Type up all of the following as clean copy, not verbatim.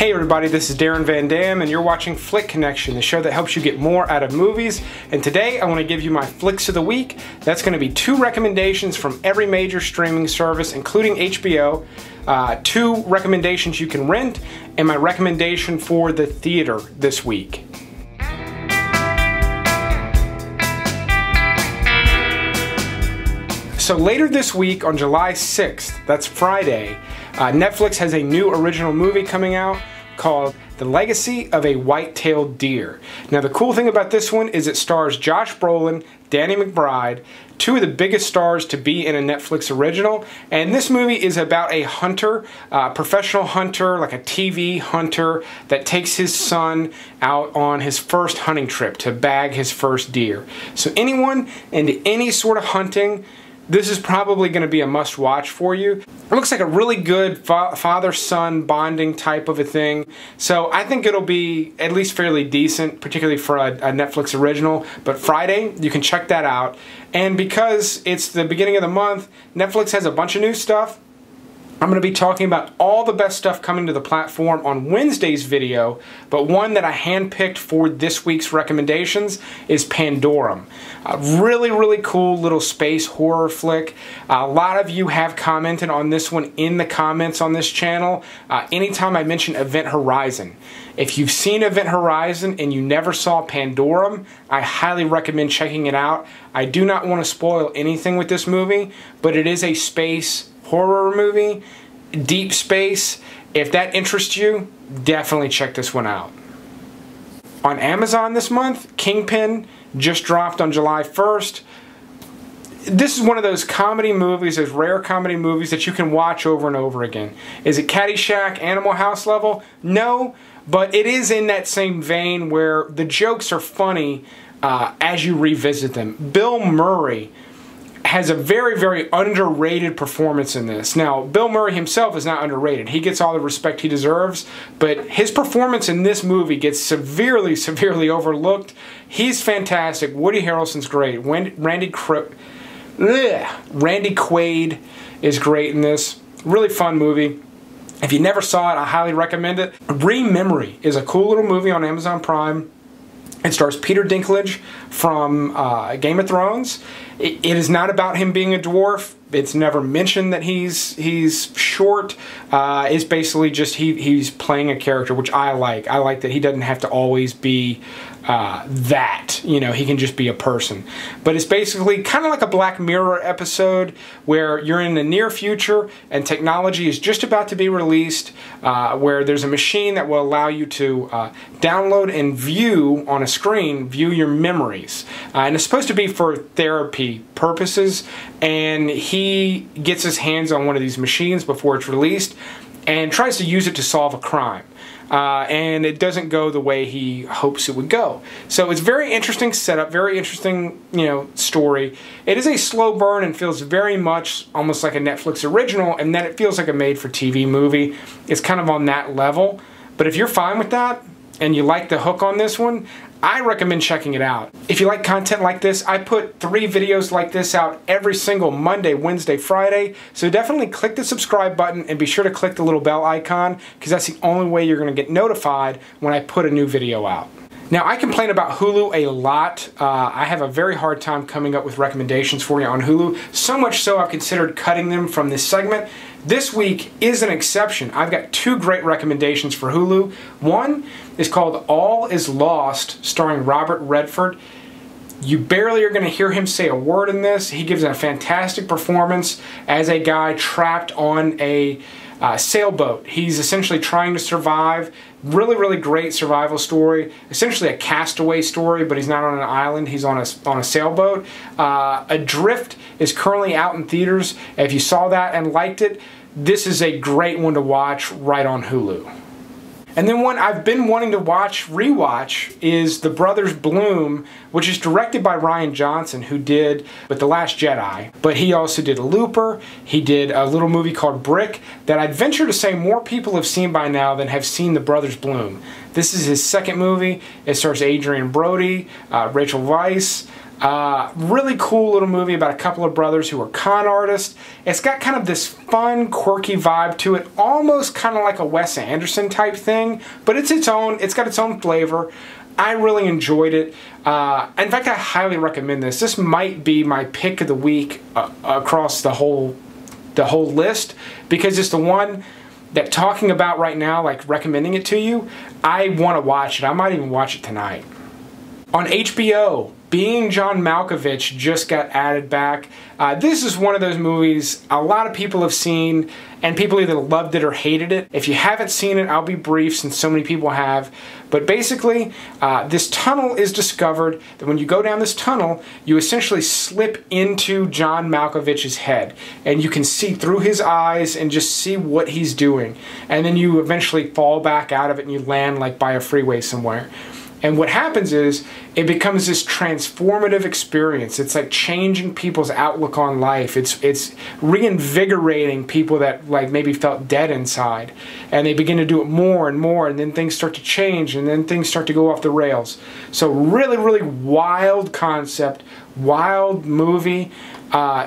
Hey everybody, this is Darren Van Dam and you're watching Flick Connection, the show that helps you get more out of movies. And today I want to give you my flicks of the week. That's going to be 2 recommendations from every major streaming service, including HBO, 2 recommendations you can rent, and my recommendation for the theater this week. So later this week on July 6th, that's Friday, Netflix has a new original movie coming out called The Legacy of a White-Tailed Deer. Now the cool thing about this one is it stars Josh Brolin, Danny McBride, 2 of the biggest stars to be in a Netflix original, and this movie is about a hunter, professional hunter, like a TV hunter, that takes his son out on his first hunting trip to bag his first deer. So anyone into any sort of hunting, this is probably going to be a must-watch for you. It looks like a really good father-son bonding type of a thing, so I think it'll be at least fairly decent, particularly for a Netflix original. But Friday, you can check that out. And because it's the beginning of the month, Netflix has a bunch of new stuff. I'm going to be talking about all the best stuff coming to the platform on Wednesday's video, but one that I handpicked for this week's recommendations is Pandorum. A really cool little space horror flick. A lot of you have commented on this one in the comments on this channel anytime I mention Event Horizon. If you've seen Event Horizon and you never saw Pandorum, I highly recommend checking it out. I do not want to spoil anything with this movie, but it is a space horror movie, deep space. If that interests you, definitely check this one out. On Amazon this month, Kingpin just dropped on July 1st. This is one of those comedy movies, those rare comedy movies that you can watch over and over again. Is it Caddyshack, Animal House level? No, but it is in that same vein where the jokes are funny as you revisit them. Bill Murray has a very underrated performance in this. Now, Bill Murray himself is not underrated. He gets all the respect he deserves, but his performance in this movie gets severely overlooked. He's fantastic. Woody Harrelson's great. Randy Quaid is great in this. Really fun movie. If you never saw it, I highly recommend it. Rememory is a cool little movie on Amazon Prime. It stars Peter Dinklage from Game of Thrones. It is not about him being a dwarf. It's never mentioned that he's short. It's basically just he's playing a character, which I like. I like that he doesn't have to always be that. You know, he can just be a person. But it's basically kind of like a Black Mirror episode where you're in the near future and technology is just about to be released, where there's a machine that will allow you to download and view on a screen, view your memories. And it's supposed to be for therapy purposes, and he gets his hands on one of these machines before it's released and tries to use it to solve a crime. And it doesn't go the way he hopes it would go. So it's very interesting setup, very interesting, story. It is a slow burn and feels very much almost like a Netflix original, and then it feels like a made-for-TV movie. It's kind of on that level. But if you're fine with that, and you like the hook on this one, I recommend checking it out. If you like content like this, I put 3 videos like this out every single Monday, Wednesday, Friday, so definitely click the subscribe button and be sure to click the little bell icon, because that's the only way you're going to get notified when I put a new video out. Now, I complain about Hulu a lot. I have a very hard time coming up with recommendations for you on Hulu, so much so I've considered cutting them from this segment. This week is an exception. I've got 2 great recommendations for Hulu. One is called All Is Lost, starring Robert Redford. You barely are going to hear him say a word in this. He gives a fantastic performance as a guy trapped on a sailboat. He's essentially trying to survive. Really great survival story. Essentially a castaway story, but he's not on an island. He's on a sailboat. Adrift is currently out in theaters. If you saw that and liked it, this is a great one to watch right on Hulu. And then one I've been wanting to rewatch is The Brothers Bloom, which is directed by Rian Johnson, who did With The Last Jedi. But he also did Looper. He did a little movie called Brick that I'd venture to say more people have seen by now than have seen The Brothers Bloom. This is his second movie. It stars Adrian Brody, Rachel Weisz, Really cool little movie about a couple of brothers who are con artists. It's got kind of this fun, quirky vibe to it, almost kind of like a Wes Anderson type thing, but it's got its own flavor. I really enjoyed it. In fact, I highly recommend this. This might be my pick of the week across the whole list, because it's the one that, talking about right now, like recommending it to you, I want to watch it. I might even watch it tonight. On HBO, Being John Malkovich just got added back. This is one of those movies a lot of people have seen, and people either loved it or hated it. If you haven't seen it, I'll be brief since so many people have. But basically, this tunnel is discovered that when you go down this tunnel, you essentially slip into John Malkovich's head. And you can see through his eyes and just see what he's doing. And then you eventually fall back out of it and you land like by a freeway somewhere. And what happens is, it becomes this transformative experience. It's like changing people's outlook on life. It's reinvigorating people that like maybe felt dead inside. And they begin to do it more and more, and then things start to change, and then things start to go off the rails. So really, really wild concept, wild movie.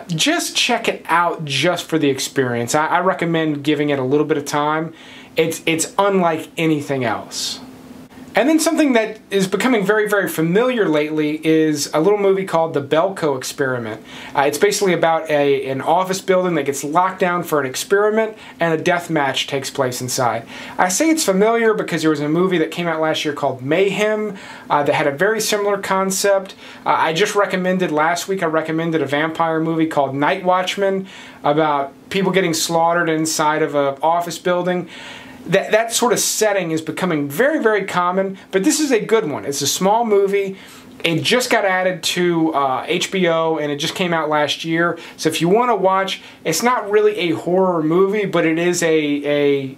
Just check it out just for the experience. I recommend giving it a little bit of time. It's unlike anything else. And then something that is becoming very, very familiar lately is a little movie called The Belko Experiment. It's basically about an office building that gets locked down for an experiment, and a death match takes place inside. I say it's familiar because there was a movie that came out last year called Mayhem that had a very similar concept. I just recommended, last week I recommended a vampire movie called Night Watchman about people getting slaughtered inside of an office building. That sort of setting is becoming very, very common, but this is a good one. It's a small movie. It just got added to HBO, and it just came out last year. So if you want to watch, it's not really a horror movie, but it's a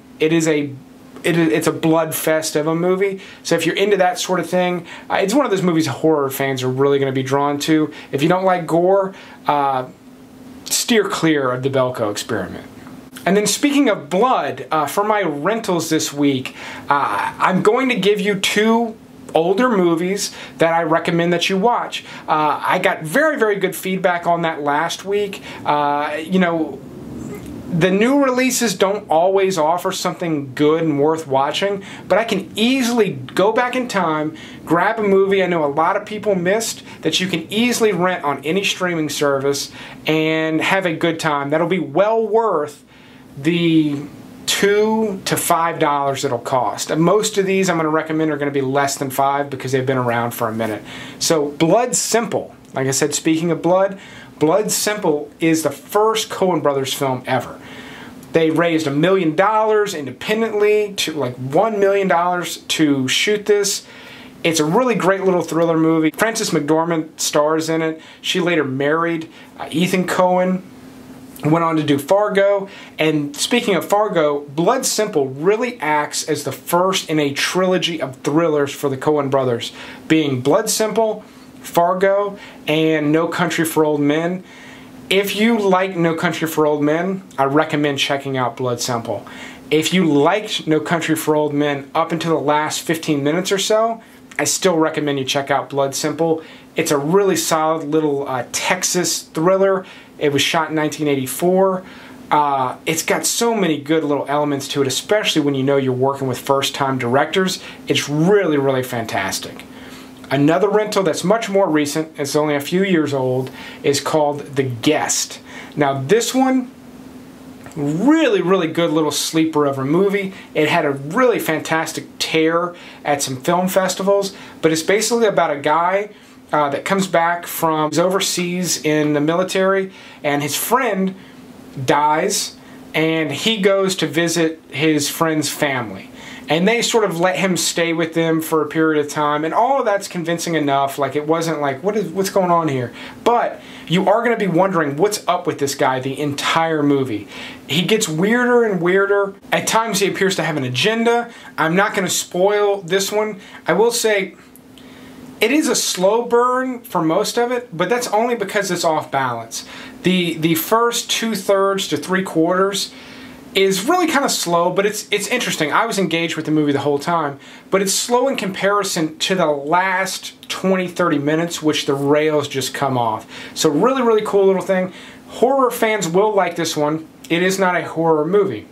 blood fest of a movie. So if you're into that sort of thing, it's one of those movies horror fans are really going to be drawn to. If you don't like gore, steer clear of The Belko Experiment. And then speaking of blood, for my rentals this week, I'm going to give you two older movies that I recommend that you watch. I got very, very good feedback on that last week. You know, the new releases don't always offer something good and worth watching, but I can easily go back in time, grab a movie I know a lot of people missed that you can easily rent on any streaming service and have a good time. That'll be well worth the $2 to $5 it'll cost. Most of these I'm going to recommend are going to be less than $5 because they've been around for a minute. So Blood Simple, like I said, speaking of blood, Blood Simple is the first Coen Brothers film ever. They raised $1 million independently, to like $1 million to shoot this. It's a really great little thriller movie. Frances McDormand stars in it. She later married Ethan Coen. Went on to do Fargo, and speaking of Fargo, Blood Simple really acts as the first in a trilogy of thrillers for the Coen brothers, being Blood Simple, Fargo, and No Country for Old Men. If you like No Country for Old Men, I recommend checking out Blood Simple. If you liked No Country for Old Men up until the last 15 minutes or so, I still recommend you check out Blood Simple. It's a really solid little Texas thriller. It was shot in 1984. It's got so many good little elements to it, especially when you know you're working with first-time directors. It's really, really fantastic. Another rental that's much more recent, it's only a few years old, is called The Guest. Now this one, really, really good little sleeper of a movie. It had a really fantastic tear at some film festivals, but it's basically about a guy that comes back from overseas in the military, and his friend dies, and he goes to visit his friend's family. And they sort of let him stay with them for a period of time, and all of that's convincing enough. Like, it wasn't like, what's going on here? But you are going to be wondering what's up with this guy the entire movie. He gets weirder and weirder. At times he appears to have an agenda. I'm not going to spoil this one. I will say, it is a slow burn for most of it, but that's only because it's off balance. The first 2/3 to 3/4, is really kind of slow, but it's interesting. I was engaged with the movie the whole time, but it's slow in comparison to the last 20-30 minutes, which the rails just come off. So really, really cool little thing. Horror fans will like this one. It is not a horror movie.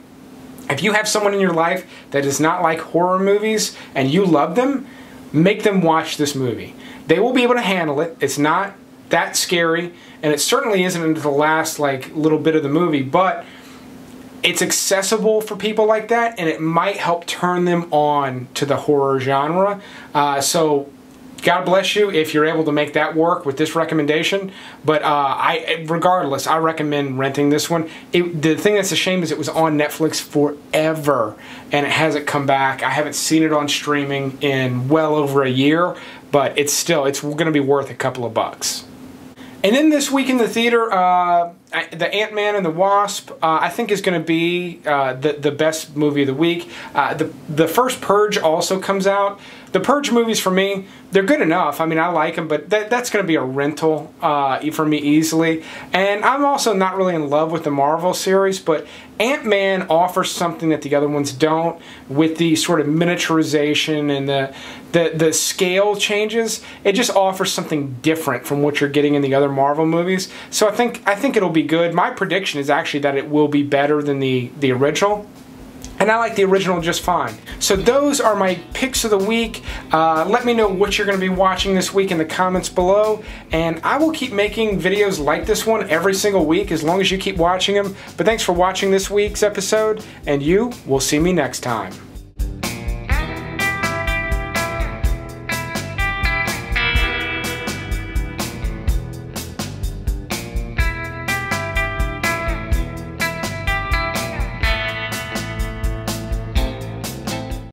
If you have someone in your life that does not like horror movies and you love them, make them watch this movie. They will be able to handle it. It's not that scary, and it certainly isn't into the last like little bit of the movie, but it's accessible for people like that, and it might help turn them on to the horror genre. So God bless you if you're able to make that work with this recommendation. But regardless, I recommend renting this one. The thing that's a shame is it was on Netflix forever, and it hasn't come back. I haven't seen it on streaming in well over a year, but it's going to be worth a couple of bucks. And then this week in the theater, the Antman and the Wasp, I think is going to be the best movie of the week. The first Purge also comes out. The Purge movies for me, they're good enough. I mean, I like them, but that's going to be a rental for me easily. And I'm also not really in love with the Marvel series, but Ant-Man offers something that the other ones don't, with the sort of miniaturization and the scale changes. It just offers something different from what you're getting in the other Marvel movies. So I think it'll be good. My prediction is actually that it will be better than the original. And I like the original just fine. So those are my picks of the week. Let me know what you're going to be watching this week in the comments below. And I will keep making videos like this one every single week as long as you keep watching them. But thanks for watching this week's episode, and you will see me next time.